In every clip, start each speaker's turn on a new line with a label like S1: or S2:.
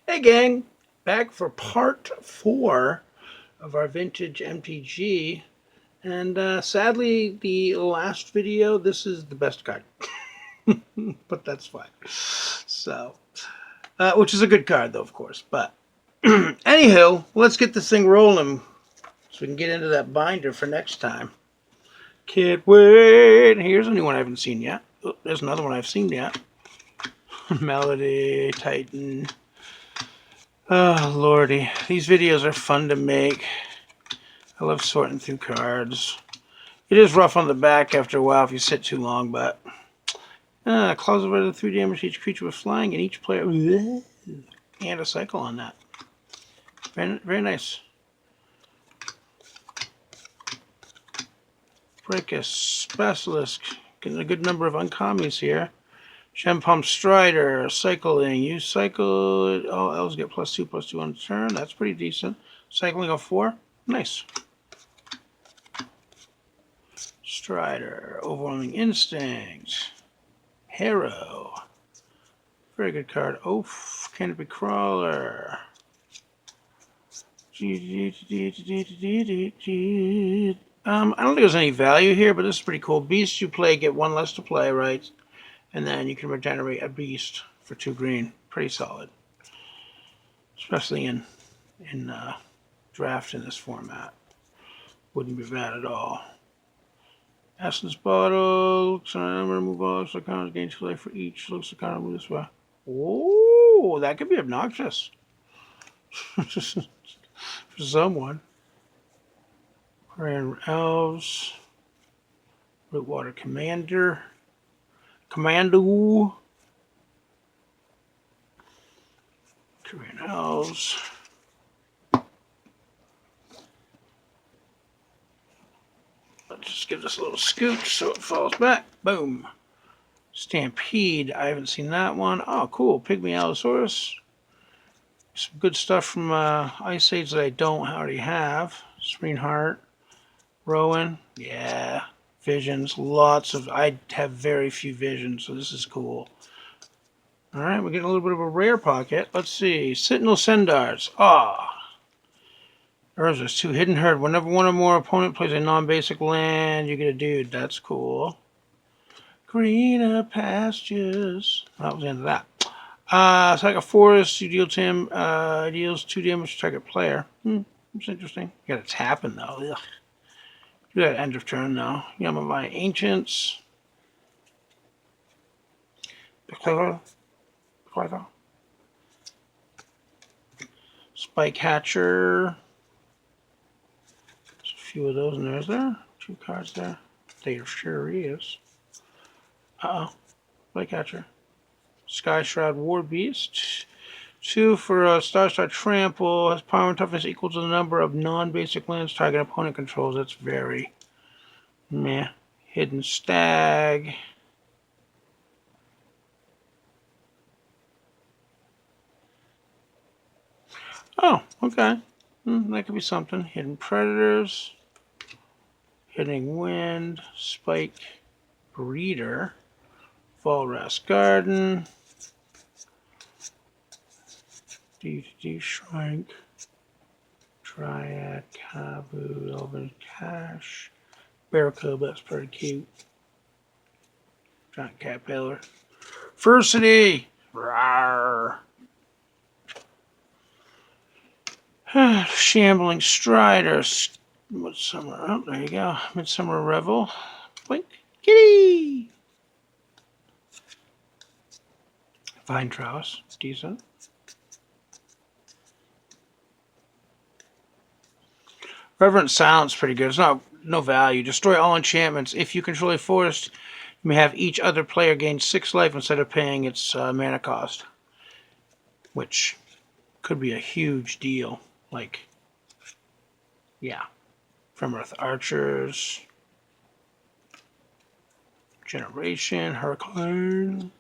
S1: Hey gang, back for part 4 of our vintage MTG. And sadly, the last video, this is the best card. But that's fine. So, which is a good card though, of course. But anywho, let's get this thing rolling so we can get into that binder for next time. Can't wait. Here's a new one I haven't seen yet. Oh, there's another one I've seen yet. Melody, Titan. Oh, lordy. These videos are fun to make. I love sorting through cards. It is rough on the back after a while if you sit too long, but... causes over 3 damage to each creature with flying, and each player... And a cycle on that. Very, very nice. Brickus, Basilisk. Getting a good number of uncommons here. Gempalm Strider, cycling. You cycle it. All elves get +2/+2 on the turn. That's pretty decent. Cycling of 4. Nice. Strider, Overwhelming Instinct. Harrow. Very good card. Oaf, Canopy Crawler. I don't think there's any value here, but this is pretty cool. Beasts you play get 1 less to play, right? And then you can regenerate a beast for 2 green. Pretty solid. Especially in draft in this format. Wouldn't be bad at all. Essence Bottle. So I'm going to move all so counters gain 2 life for each. Looks like I move this way. Oh, that could be obnoxious. For someone. Grand Elves. Rootwater Commander. Commando. Korean Elves. Let's just give this a little scooch so it falls back. Boom. Stampede. I haven't seen that one. Oh, cool. Pygmy Allosaurus. Some good stuff from Ice Age that I don't already have. Serene Heart. Rowan. Yeah. Visions. Lots of... I have very few visions, so this is cool. Alright, we're getting a little bit of a rare pocket. Let's see. Sentinel Cendars. Ah. Urza's 2 Hidden Herd. Whenever one or more opponent plays a non-basic land, you get a dude. That's cool. Greener pastures. That was the end of that. It's like a forest. You deal deals 2 damage to target player. That's interesting. You got to tap in though. Ugh. Do that end of turn though. Yamavai Ancients. Spike Hatcher. There's a few of those in there. Is there? 2 cards there. There sure is. Spike Hatcher. Sky Shroud War Beast. 2 for Star Trample. Has power and toughness equal to the number of non-basic lands target opponent controls. That's very meh. Hidden Stag. Oh, okay. That could be something. Hidden Predators. Hidden Wind. Spike Breeder. Volras Garden. D Shrink. Triad, Kabu, Elven Cash. Barracuda, that's pretty cute. Giant Caterpillar. Versity! Rawr! Shambling Strider. Midsummer. Oh, there you go. Midsummer Revel. Blink. Kitty! Vine Trowse. Decent. Reverent Silence pretty good. It's not no value. Destroy all enchantments. If you control a forest, you may have each other player gain 6 life instead of paying its mana cost. Which could be a huge deal. Like, yeah. From Earth Archers. Generation. Hurricane.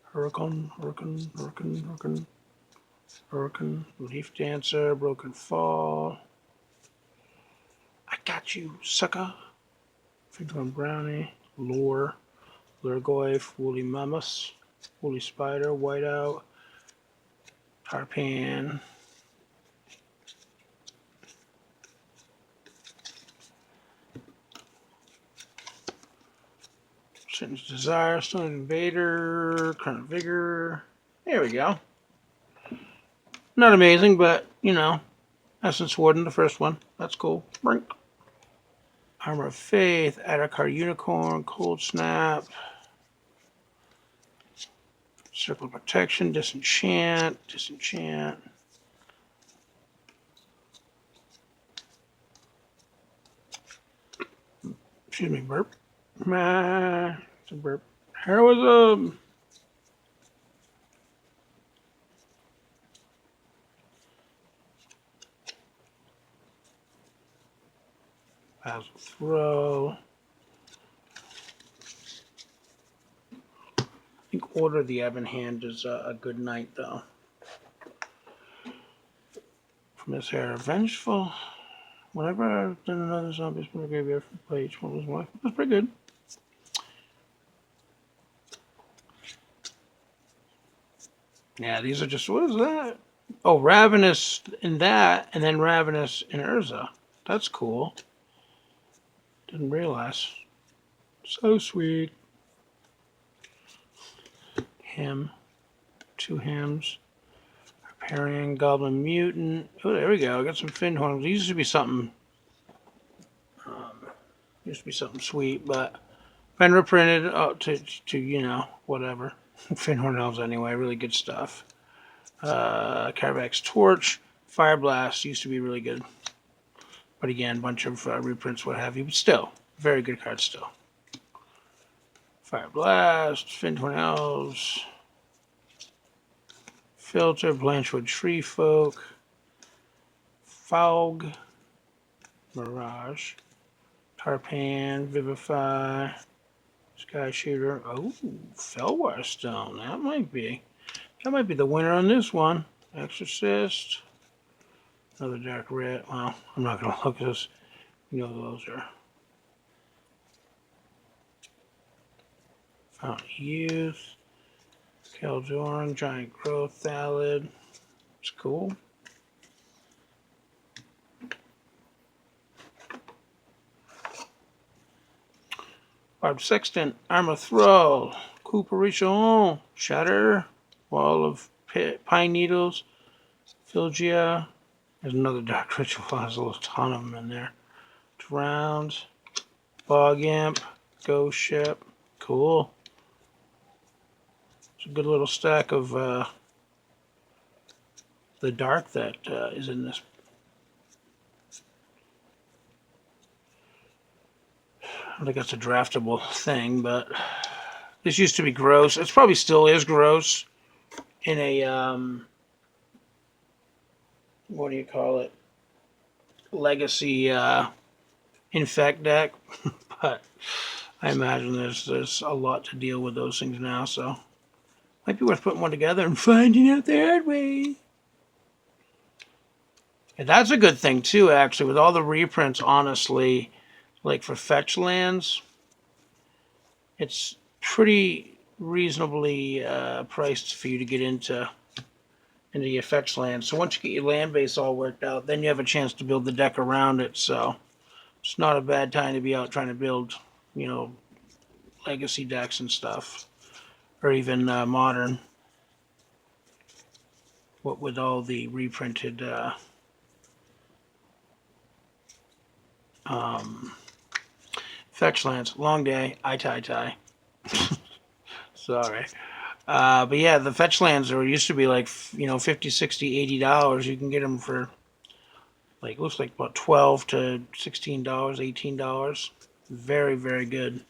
S1: Hurricane. Leaf Dancer. Broken Fall. I got you, sucker. Figron Brownie, Lure, Lurgoyf, Woolly Mammoth, Woolly Spider, Whiteout, Tarpan. Satan's Desire, Stone Invader, Current Vigor. There we go. Not amazing, but, you know, Essence Warden, the first one. That's cool. Brink. Armor of Faith, Adakar Unicorn, Cold Snap. Circle of Protection, Disenchant. Excuse me, burp. It's a burp. Heroism. Basil Throw. I think Order of the Ebon Hand is a good night, though. From this era, Vengeful. Whenever I've done another zombie from the graveyard from play, each one was one. That's pretty good. Yeah, these are just, what is that? Oh, Ravenous in that, and then Ravenous in Urza. That's cool. Didn't realize. So sweet. Him. 2 hymns. Harparian, Goblin Mutant. Oh, there we go. I got some Finhorns. These used to be something. Sweet, but been reprinted to you know, whatever. Finhorn Elves anyway. Really good stuff. Caravax Torch. Fire Blast used to be really good. But again, a bunch of reprints, what have you. But still, very good card still. Fire Blast, Finhorn Elves. Filter, Blanchwood Tree Folk. Fog. Mirage. Tarpan, Vivify. Sky Shooter. Oh, Felwar Stone. That might be the winner on this one. Exorcist. Another Dark Red. Well, I'm not going to look at this. You know those are. Fountain Youth. Keldoran, Giant Growth Thallid. It's cool. Barb Sextant, Armor Throw, Cooper Richon, Shatter, Wall of Pine Needles, Philgia. There's another Dark Ritual, has a ton of them in there. Drowned, Bog Imp, Ghost Ship, cool. It's a good little stack of the dark that is in this. I think that's a draftable thing, but this used to be gross. It probably still is gross in a, what do you call it? Legacy Infect deck. But I imagine there's a lot to deal with those things now, so might be worth putting one together and finding out the hard way. And that's a good thing, too, actually, with all the reprints, honestly. Like for fetch lands, it's pretty reasonably priced for you to get into your fetch lands. So once you get your land base all worked out, then you have a chance to build the deck around it. So it's not a bad time to be out trying to build, you know, legacy decks and stuff, or even modern. What with all the reprinted fetch lands. Long day. I. Sorry. But yeah, the fetch lands used to be like, you know, $50, $60, $80. You can get them for like, looks like about $12 to $16, $18. Very, very good.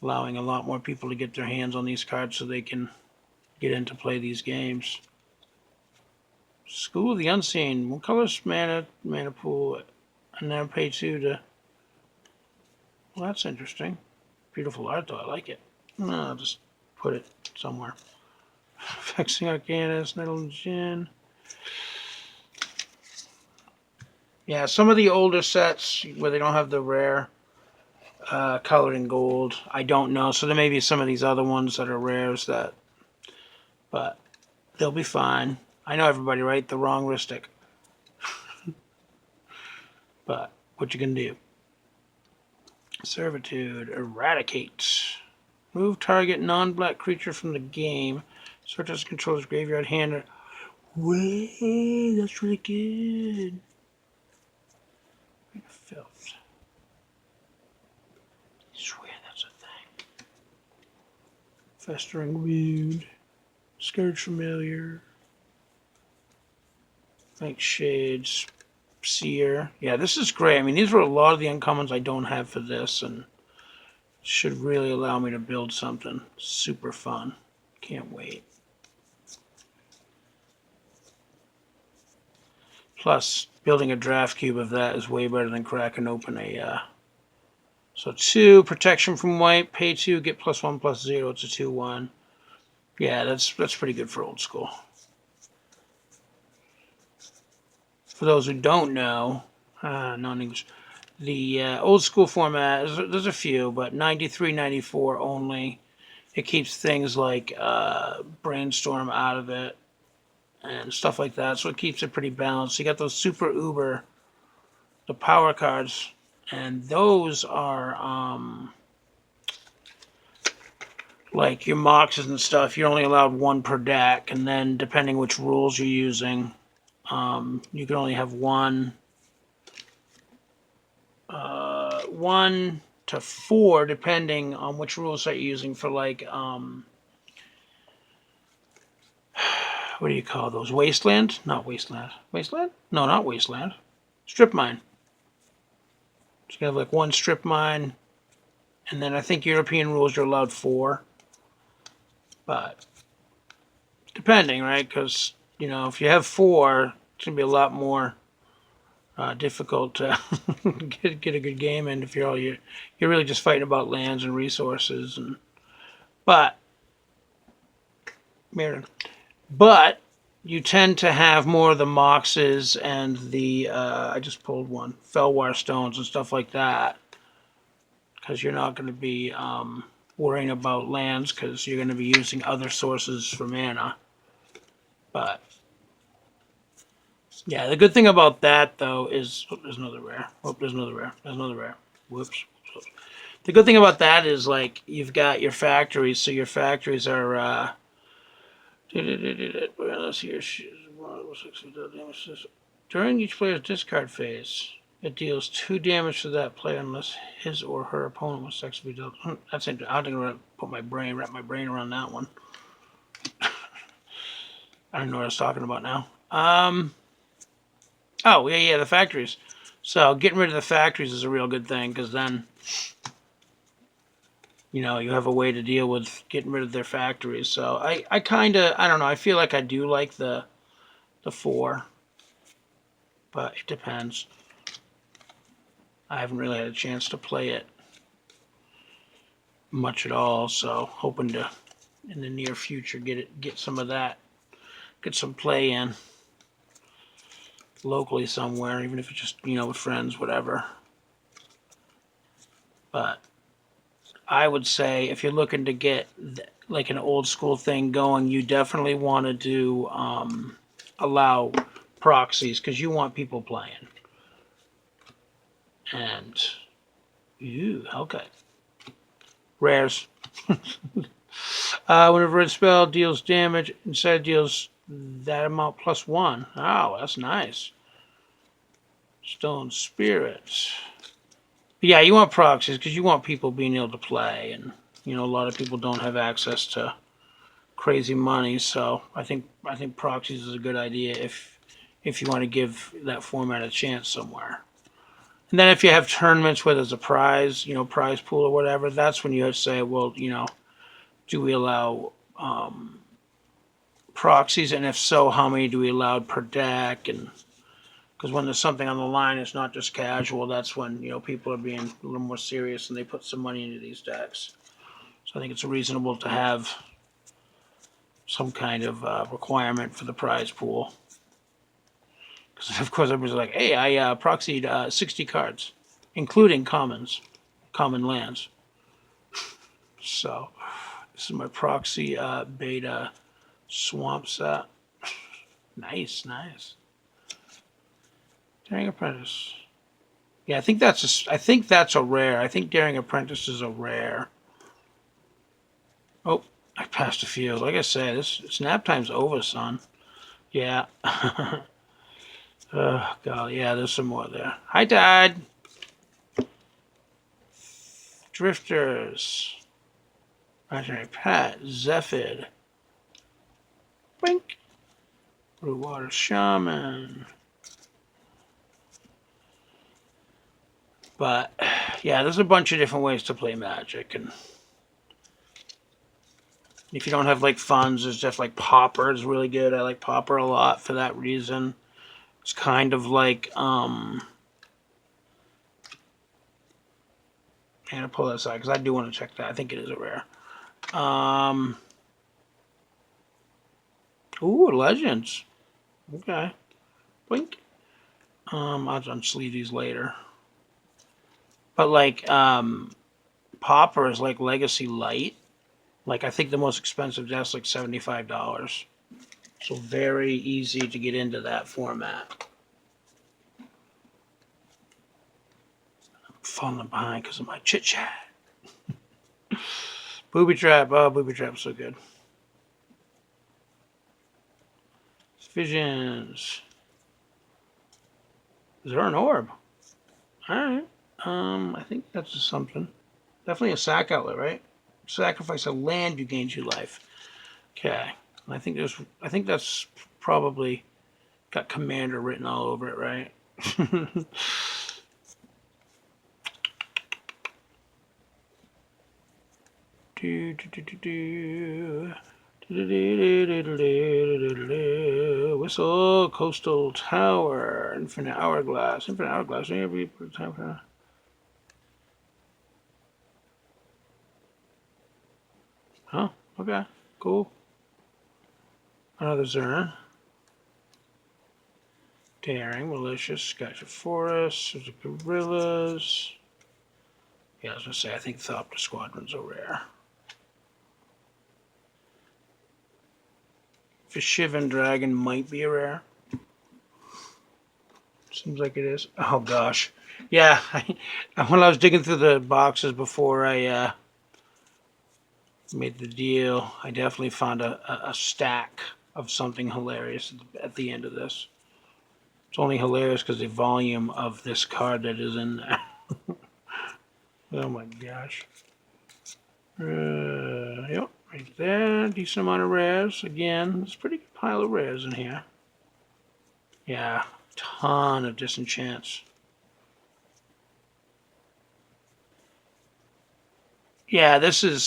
S1: Allowing a lot more people to get their hands on these cards so they can get in to play these games. School of the Unseen. What color's mana pool? And then pay 2 to. Well, that's interesting. Beautiful art, though. I like it. No, I'll just put it somewhere. Vexing Arcanus, Nettle Gin. Yeah, some of the older sets where they don't have the rare colored in gold, I don't know. So there may be some of these other ones that are rares that, but they'll be fine. I know everybody, right? The wrong heuristic. But what you can do? Servitude. Eradicate. Move target non-black creature from the game. Search as controller's graveyard hand. Way, that's really good. Filth. I swear that's a thing. Festering Wound. Scourge Familiar. Like Shades. Seer. Yeah, this is great. I mean, these were a lot of the uncommons I don't have for this, and should really allow me to build something super fun. Can't wait. Plus, building a draft cube of that is way better than cracking open a... So 2, protection from white, pay 2, get +1/+0, it's a 2/1. Yeah, that's pretty good for old school. For those who don't know, non-English, the old school format, there's a few, but 93, 94 only. It keeps things like Brainstorm out of it and stuff like that, so it keeps it pretty balanced. You got those super uber, the power cards, and those are like your Moxes and stuff. You're only allowed 1 per deck, and then depending which rules you're using, you can only have 1 to 4 depending on which rules that you're using for, like, what do you call those? Wasteland? Not Wasteland. Wasteland? No, not Wasteland. Strip Mine. So you have like 1 Strip Mine, and then I think European rules you're allowed 4. But depending, right? Because, you know, if you have 4, it's going to be a lot more difficult to get a good game in if you're really just fighting about lands and resources. But you tend to have more of the Moxes and the I just pulled one, Felwar Stones and stuff like that, because you're not going to be worrying about lands because you're going to be using other sources for mana. But yeah, the good thing about that, though, is... Oh, there's another rare. Oh, there's another rare. There's another rare. Whoops. The good thing about that is, like, you've got your factories, so your factories are... let's see here. During each player's discard phase, it deals 2 damage to that player unless his or her opponent was successfully dealt. That's interesting. I think I'm going to wrap my brain around that one. I don't know what I was talking about now. Oh, yeah, the factories. So getting rid of the factories is a real good thing, because then, you know, you have a way to deal with getting rid of their factories. So I kind of, I don't know, I feel like I do like the 4, but it depends. I haven't really had a chance to play it much at all, so hoping to, in the near future, get some of that, get some play in locally somewhere, even if it's just, you know, with friends, whatever. But I would say if you're looking to get like an old school thing going, you definitely want to do allow proxies, because you want people playing. And okay, rares. When a red spell deals damage, inside deals that amount +1. Oh, that's nice. Stone Spirits. But yeah, you want proxies because you want people being able to play, and you know, a lot of people don't have access to crazy money, so I think proxies is a good idea if you want to give that format a chance somewhere. And then if you have tournaments where there's a prize, you know, prize pool or whatever, that's when you have to say, well, you know, do we allow proxies, and if so, how many do we allow per deck? And because when there's something on the line, it's not just casual. That's when, you know, people are being a little more serious and they put some money into these decks. So I think it's reasonable to have some kind of requirement for the prize pool. Because of course everybody's like, hey, I proxied 60 cards, including common lands. So this is my proxy beta swamp set. Nice, nice. Daring Apprentice. Yeah, I think that's a rare. I think Daring Apprentice is a rare. Oh, I passed a few. Like I said, it's nap time's over, son. Yeah. Oh god, yeah, there's some more there. Hi, Dad. Drifters. Imaginary Pet. Zephid. Wink. Blue Water Shaman. But yeah, there's a bunch of different ways to play Magic, and if you don't have like funds, there's just like Pauper is really good. I like Pauper a lot for that reason. It's kind of like I'm gonna pull that aside because I do want to check that. I think it is a rare. Ooh, Legends. Okay. Blink. I'll unsleeve these later. But like Pauper is like Legacy Light. Like I think the most expensive deck's like $75. So very easy to get into that format. I'm falling behind because of my chit chat. Booby Trap. Oh, Booby Trap's so good. Visions. Is there an orb? Alright. I think that's just something. Definitely a sack outlet, right? Sacrifice a land, you gain 2 life. Okay. I think that's probably got Commander written all over it, right? Whistle, Coastal Tower, Infinite Hourglass. Huh? Okay, cool. Another Zern. Daring, Malicious, Skyship Forest, there's the Gorillas. Yeah, I was gonna say, I think Thopter Squadrons are rare. Fishivan Dragon might be a rare. Seems like it is. Oh gosh. Yeah, when I was digging through the boxes before I made the deal, I definitely found a stack of something hilarious at the end of this. It's only hilarious because the volume of this card that is in there. Oh my gosh. Yep, right there. Decent amount of rares. Again, there's a pretty good pile of rares in here. Yeah, ton of disenchants. Yeah, this is,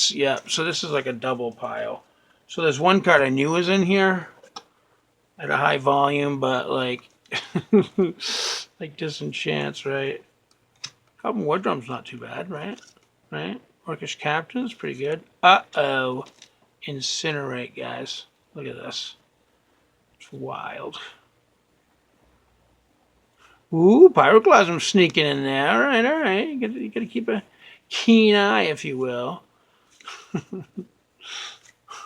S1: so this is like a double pile. So there's one card I knew was in here at a high volume, but like, like disenchants, right? Carbon War Drum's not too bad, right? Right? Orcish Captain's pretty good. Uh-oh. Incinerate, guys. Look at this. It's wild. Ooh, Pyroclasm sneaking in there. All right, all right. You gotta keep a keen eye, if you will.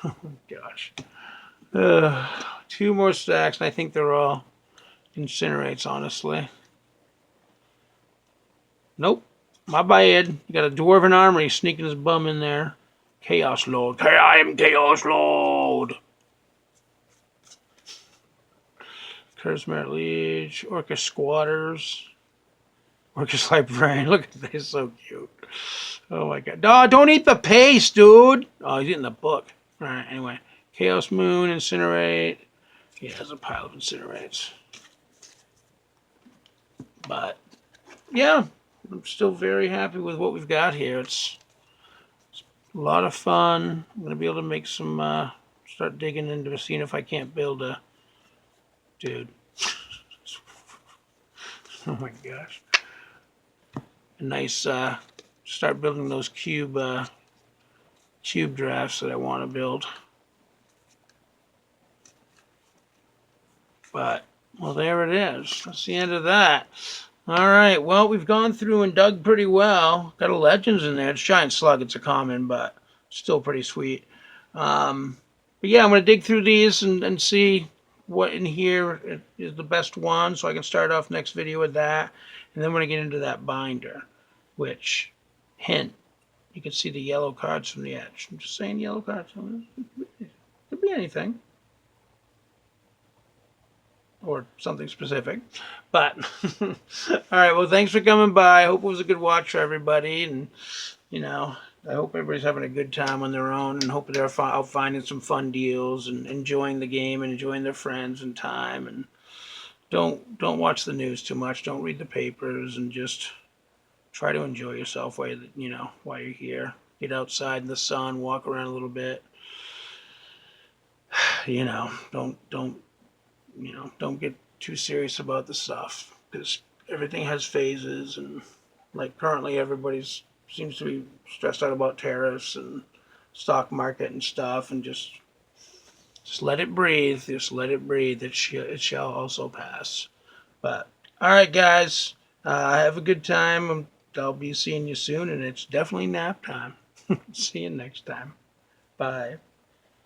S1: Oh, gosh. 2 more stacks, and I think they're all Incinerates, honestly. Nope. My bad. You got a Dwarven Armory sneaking his bum in there. Chaos Lord. I am Chaos Lord. Curse Merit Liege. Orcish Squatters. Orcish Librarian. Look at this. So cute. Oh my god. Oh, don't eat the paste, dude. Oh, he's eating the book. Alright, anyway. Chaos Moon. Incinerate. Yeah, there's a pile of Incinerates. But, yeah. I'm still very happy with what we've got here. It's a lot of fun. I'm going to be able to make some, start digging into seeing if I can't build a, dude. Oh my gosh. A nice, start building those cube drafts that I want to build. But, well, there it is. That's the end of that. All right, well, we've gone through and dug pretty well. Got a Legends in there. It's Giant Slug. It's a common, but still pretty sweet. But yeah, I'm going to dig through these and see what in here is the best one, so I can start off next video with that. And then when I get into that binder, which, hint, you can see the yellow cards from the edge. I'm just saying yellow cards. Could be anything. Or something specific. But, all right, well, thanks for coming by. I hope it was a good watch for everybody. And, you know, I hope everybody's having a good time on their own, and hope they're out finding some fun deals and enjoying the game and enjoying their friends and time. And don't watch the news too much. Don't read the papers, and just try to enjoy yourself while while you're here. Get outside in the sun, walk around a little bit. Don't get too serious about the stuff, because everything has phases, and like currently everybody's seems to be stressed out about tariffs and stock market and stuff, and just let it breathe. Just let it breathe. It shall also pass. But all right, guys, have a good time. I'll be seeing you soon, and it's definitely nap time. See you next time. Bye.